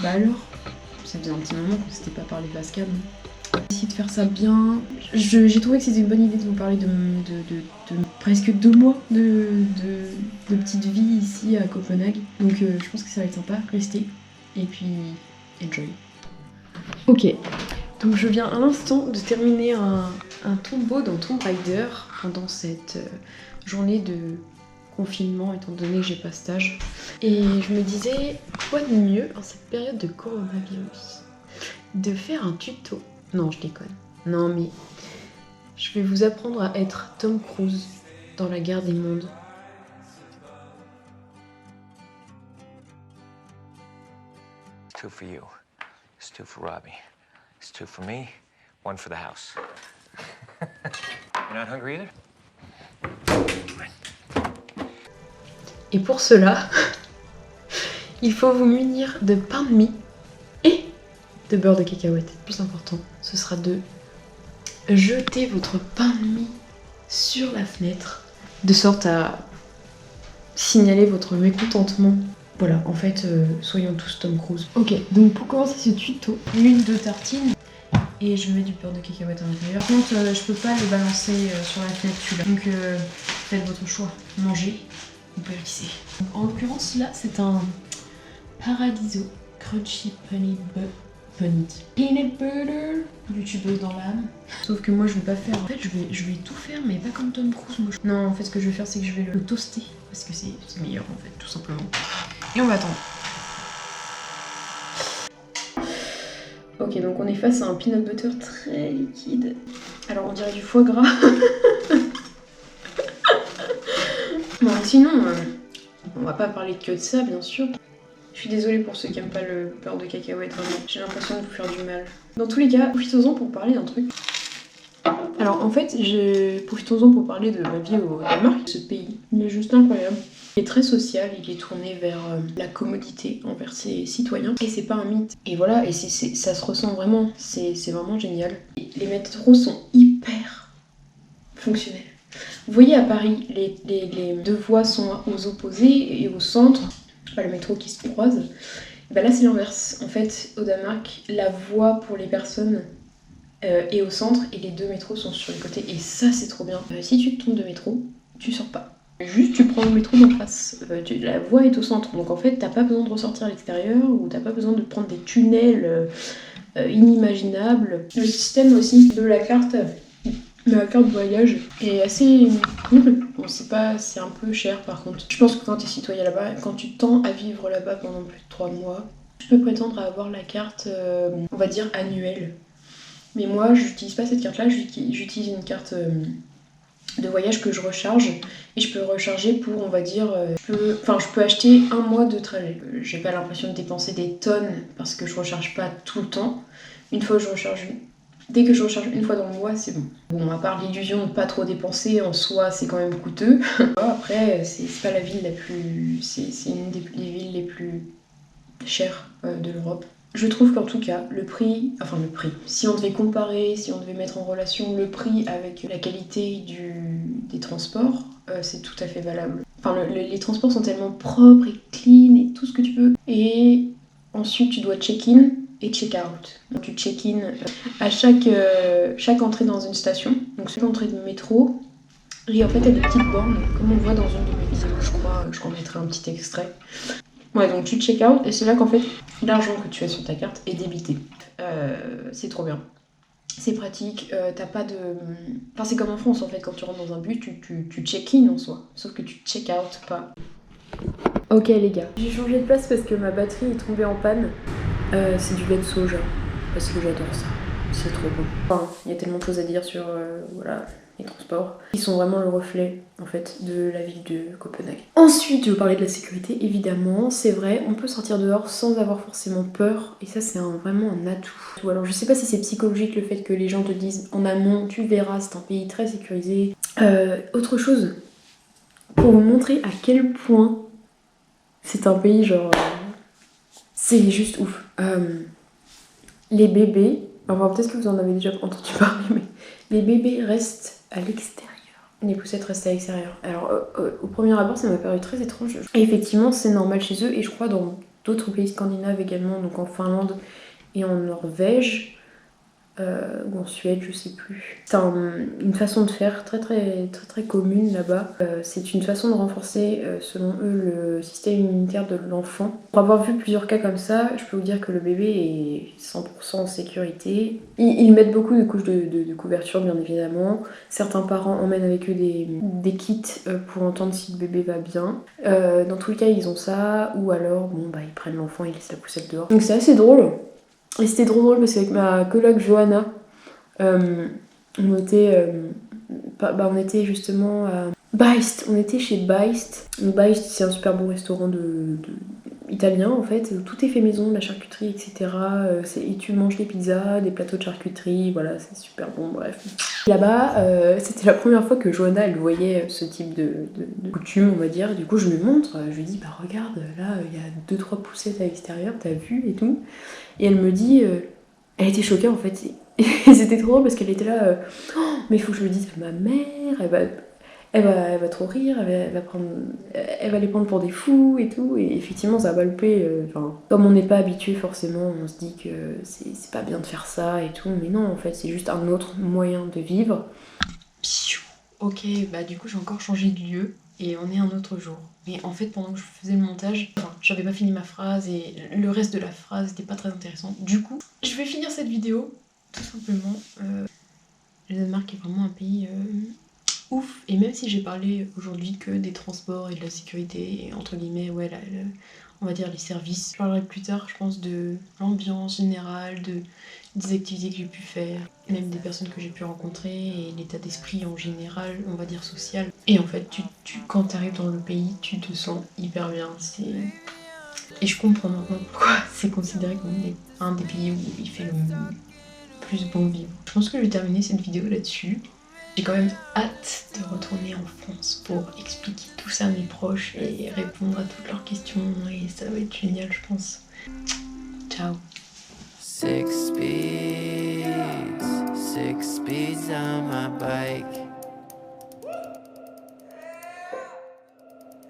Bah alors, ça faisait un petit moment qu'on s'était pas parlé de Lascaux. Essayer de faire ça bien. J'ai trouvé que c'était une bonne idée de vous parler de presque 2 mois de petite vie ici à Copenhague. Donc je pense que ça va être sympa. Restez et puis enjoy. Ok, donc je viens à l'instant de terminer un tombeau dans Tomb Raider pendant cette journée de confinement étant donné que j'ai pas stage. Et je me disais, quoi de mieux en cette période de coronavirus de faire un tuto. Non, je déconne. Non, mais je vais vous apprendre à être Tom Cruise dans la guerre des mondes. It's 2 for you. It's 2 for Robbie. It's 2 for me. 1 for the house. You're not hungry either? Et pour cela, il faut vous munir de pain de mie et de beurre de cacahuète. Le plus important, ce sera de jeter votre pain de mie sur la fenêtre, de sorte à signaler votre mécontentement. Voilà, en fait, soyons tous Tom Cruise. Ok, donc pour commencer ce tuto, l'huile de tartine et je mets du beurre de cacahuète à l'intérieur. Par contre, je peux pas le balancer sur la fenêtre celui-là. Donc faites votre choix, mangez ou périssez. En l'occurrence, là, c'est un Paradiso Crunchy Peanut Butter, youtubeuse dans l'âme. Sauf que moi je vais pas faire. En fait je vais tout faire mais pas comme Tom Cruise. Moi. Non, en fait ce que je vais faire c'est que je vais le toaster parce que c'est meilleur en fait tout simplement. Et on va attendre. Ok, donc on est face à un peanut butter très liquide. Alors on dirait du foie gras. Bon sinon on va pas parler que de ça bien sûr. Je suis désolée pour ceux qui aiment pas le beurre de cacahuète, vraiment. J'ai l'impression de vous faire du mal. Dans tous les cas, profitons-en pour parler d'un truc. Alors en fait, profitons-en pour parler de ma vie au Danemark. Ce pays, il est juste incroyable. Il est très social, il est tourné vers la commodité envers ses citoyens. Et c'est pas un mythe. Et voilà, et ça se ressent vraiment. C'est vraiment génial. Les métros sont hyper fonctionnels. Vous voyez à Paris, les deux voies sont aux opposés et au centre. Le métro qui se croise, ben là c'est l'inverse. En fait, au Danemark, la voie pour les personnes est au centre et les deux métros sont sur les côtés. Et ça, c'est trop bien. Si tu te trompes de métro, tu sors pas. Juste, tu prends le métro d'en face. La voie est au centre. Donc en fait, t'as pas besoin de ressortir à l'extérieur ou t'as pas besoin de prendre des tunnels inimaginables. Le système aussi de la carte voyage est assez cool. Bon, c'est un peu cher par contre. Je pense que quand t'es citoyen là-bas, quand tu tends à vivre là-bas pendant plus de 3 mois, tu peux prétendre à avoir la carte, on va dire, annuelle. Mais moi, j'utilise pas cette carte-là, j'utilise une carte de voyage que je recharge. Et je peux recharger pour, on va dire, je peux acheter 1 mois de trajet. J'ai pas l'impression de dépenser des tonnes parce que je recharge pas tout le temps. Une fois que je recharge dès que je recharge 1 fois dans le mois, c'est bon. Bon, à part l'illusion de pas trop dépenser, en soi, c'est quand même coûteux. Après, c'est pas la ville la plus... C'est une des villes les plus chères de l'Europe. Je trouve qu'en tout cas, le prix, si on devait comparer, si on devait mettre en relation le prix avec la qualité des transports, c'est tout à fait valable. Enfin, les transports sont tellement propres et clean et tout ce que tu veux. Et ensuite, tu dois check-in et check-out. Donc tu check-in à chaque entrée dans une station. Donc chaque entrée de métro. Et en fait, il y a des petites bornes, comme on voit dans une de mes vidéos, je crois. Je remettrai un petit extrait. Ouais, donc tu check-out et c'est là qu'en fait, l'argent que tu as sur ta carte est débité. C'est trop bien. C'est pratique, t'as pas de... Enfin, c'est comme en France en fait, quand tu rentres dans un bus, tu check-in en soi. Sauf que tu check-out pas. Ok les gars, j'ai changé de place parce que ma batterie est tombée en panne. C'est du lait de soja, parce que j'adore ça, c'est trop bon. Enfin, il y a tellement de choses à dire sur les transports. Ils sont vraiment le reflet en fait de la ville de Copenhague. Ensuite, je vais vous parler de la sécurité, évidemment, c'est vrai, on peut sortir dehors sans avoir forcément peur, et ça c'est vraiment un atout. Alors je sais pas si c'est psychologique le fait que les gens te disent en amont, tu verras, c'est un pays très sécurisé. Autre chose, pour vous montrer à quel point c'est un pays genre... c'est juste ouf. Les bébés, enfin peut-être que vous en avez déjà entendu parler, mais les bébés restent à l'extérieur. Les poussettes restent à l'extérieur. Alors au premier abord, ça m'a paru très étrange. Et effectivement, c'est normal chez eux, et je crois dans d'autres pays scandinaves également, donc en Finlande et en Norvège. Ou en Suède, je sais plus. C'est une façon de faire très commune là-bas. C'est une façon de renforcer, selon eux, le système immunitaire de l'enfant. Pour avoir vu plusieurs cas comme ça, je peux vous dire que le bébé est 100% en sécurité. Ils mettent beaucoup de couches de couverture, bien évidemment. Certains parents emmènent avec eux des kits pour entendre si le bébé va bien. Dans tous les cas, ils ont ça, ou alors, ils prennent l'enfant et ils laissent la poussette dehors. Donc c'est assez drôle. Et c'était trop drôle parce qu'avec ma coloc Johanna, on était justement à Beist. On était chez Beist. Beist, c'est un super beau restaurant italien en fait. Où tout est fait maison, la charcuterie, etc. Et tu manges des pizzas, des plateaux de charcuterie, voilà, c'est super bon, bref. Là-bas, c'était la première fois que Johanna, elle voyait ce type de coutume, on va dire. Du coup, je lui montre, je lui dis, regarde, là, il y a 2-3 poussettes à l'extérieur, t'as vu et tout. Et elle me dit, elle était choquée en fait. Et c'était trop drôle parce qu'elle était là, mais il faut que je le dise à ma mère, elle va trop rire, elle va les prendre pour des fous et tout. Et effectivement, ça va louper. Comme on n'est pas habitué forcément, on se dit que c'est pas bien de faire ça et tout. Mais non, en fait, c'est juste un autre moyen de vivre. Ok, du coup, j'ai encore changé de lieu. Et on est un autre jour. Mais en fait, pendant que je faisais le montage, j'avais pas fini ma phrase et le reste de la phrase n'était pas très intéressant. Du coup, je vais finir cette vidéo, tout simplement. Le Danemark est vraiment un pays ouf. Et même si j'ai parlé aujourd'hui que des transports et de la sécurité, et entre guillemets, ouais, on va dire les services, je parlerai plus tard, je pense, de l'ambiance générale, des activités que j'ai pu faire, même des personnes que j'ai pu rencontrer et l'état d'esprit en général, on va dire social. Et en fait, quand t'arrives dans le pays, tu te sens hyper bien. Et je comprends maintenant pourquoi c'est considéré comme un des pays où il fait le plus bon vivre. Je pense que je vais terminer cette vidéo là-dessus. J'ai quand même hâte de retourner en France pour expliquer tout ça à mes proches et répondre à toutes leurs questions. Et ça va être génial, je pense. Ciao. 6 speeds on my bike.